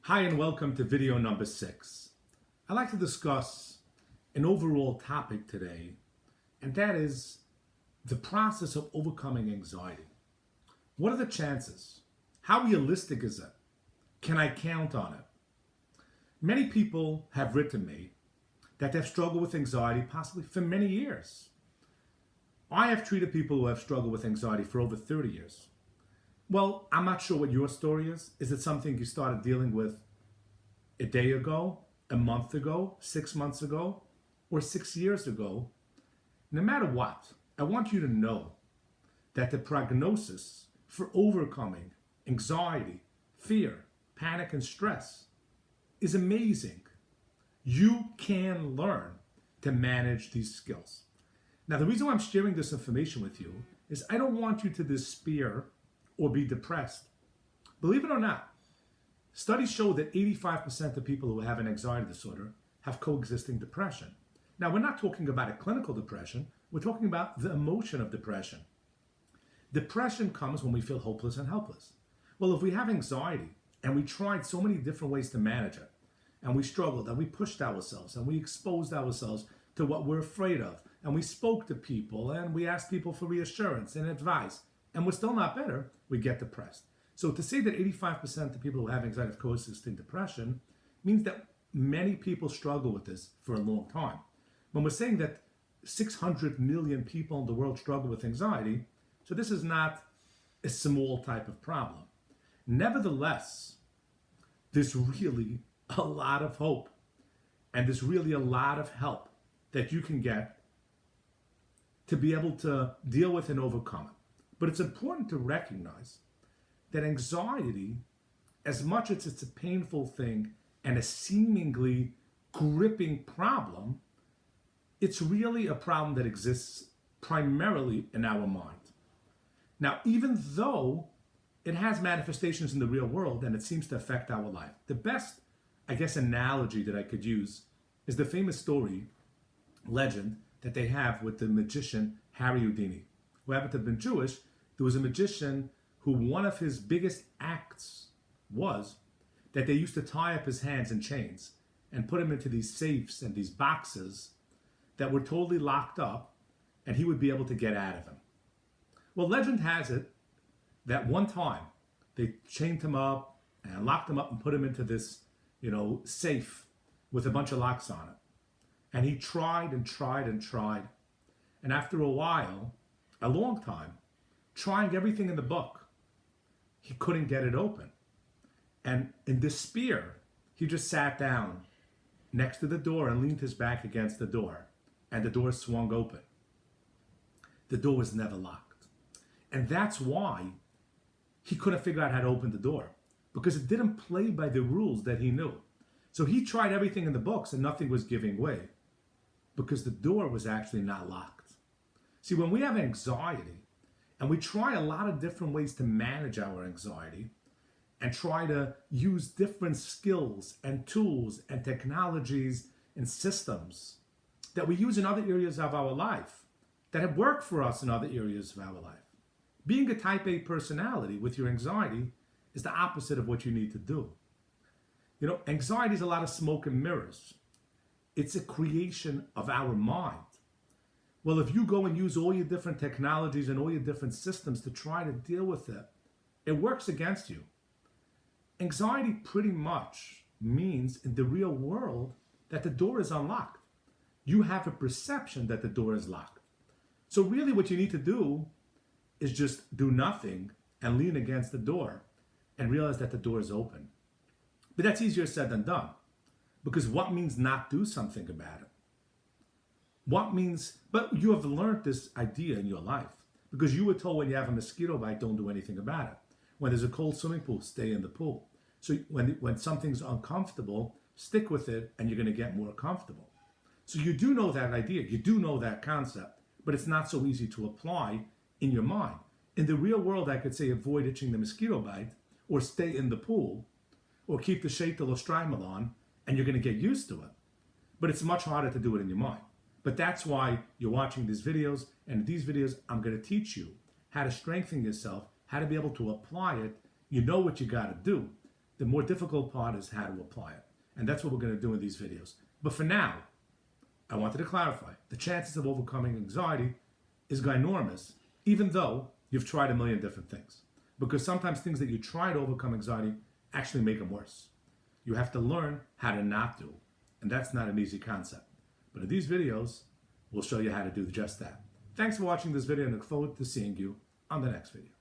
Hi and welcome to video number 6. I'd like to discuss an overall topic today, and that is the process of overcoming anxiety. What are the chances? How realistic is it? Can I count on it? Many people have written me that they've struggled with anxiety possibly for many years. I have treated people who have struggled with anxiety for over 30 years. Well, I'm not sure what your story is. Is it something you started dealing with a day ago, a month ago, 6 months ago, or 6 years ago? No matter what, I want you to know that the prognosis for overcoming anxiety, fear, panic, and stress is amazing. You can learn to manage these skills. Now, the reason why I'm sharing this information with you is I don't want you to despair or be depressed. Believe it or not, studies show that 85% of people who have an anxiety disorder have coexisting depression. Now, we're not talking about a clinical depression, we're talking about the emotion of depression. Depression comes when we feel hopeless and helpless. Well, if we have anxiety and we tried so many different ways to manage it, and we struggled and we pushed ourselves and we exposed ourselves to what we're afraid of, and we spoke to people and we asked people for reassurance and advice, and we're still not better, we get depressed. So to say that 85% of people who have anxiety have coexisting depression means that many people struggle with this for a long time. When we're saying that 600 million people in the world struggle with anxiety, so this is not a small type of problem. Nevertheless, there's really a lot of hope and there's really a lot of help that you can get to be able to deal with and overcome it. But it's important to recognize that anxiety, as much as it's a painful thing and a seemingly gripping problem, it's really a problem that exists primarily in our mind. Now, even though it has manifestations in the real world and it seems to affect our life, the best, analogy that I could use is the famous story, legend, that they have with the magician Harry Houdini, who happened to have been Jewish. There was a magician who one of his biggest acts was that they used to tie up his hands in chains and put him into these safes and these boxes that were totally locked up, and he would be able to get out of them. Well, legend has it that one time they chained him up and locked him up and put him into this, safe with a bunch of locks on it. And he tried and tried and tried. And after a while, a long time, trying everything in the book, he couldn't get it open. And in despair, he just sat down next to the door and leaned his back against the door. And the door swung open. The door was never locked. And that's why he couldn't figure out how to open the door, because it didn't play by the rules that he knew. So he tried everything in the books and nothing was giving way because the door was actually not locked. See, when we have anxiety and we try a lot of different ways to manage our anxiety and try to use different skills and tools and technologies and systems that we use in other areas of our life that have worked for us in other areas of our life. Being a type A personality with your anxiety is the opposite of what you need to do. Anxiety is a lot of smoke and mirrors. It's a creation of our mind. Well, if you go and use all your different technologies and all your different systems to try to deal with it, it works against you. Anxiety pretty much means in the real world that the door is unlocked. You have a perception that the door is locked. So really what you need to do is just do nothing and lean against the door and realize that the door is open. But that's easier said than done, because what means not do something about it? But you have learned this idea in your life because you were told when you have a mosquito bite, don't do anything about it. When there's a cold swimming pool, stay in the pool. So when something's uncomfortable, stick with it and you're going to get more comfortable. So you do know that idea, you do know that concept, but it's not so easy to apply in your mind. In the real world, I could say avoid itching the mosquito bite, or stay in the pool, or keep the shaitel or strimal on, and you're going to get used to it. But it's much harder to do it in your mind. But that's why you're watching these videos, and in these videos, I'm going to teach you how to strengthen yourself, how to be able to apply it. You know what you got to do. The more difficult part is how to apply it. And that's what we're going to do in these videos. But for now, I wanted to clarify, the chances of overcoming anxiety is ginormous, even though you've tried a million different things. Because sometimes things that you try to overcome anxiety actually make them worse. You have to learn how to not do. And that's not an easy concept. But in these videos, we'll show you how to do just that. Thanks for watching this video and look forward to seeing you on the next video.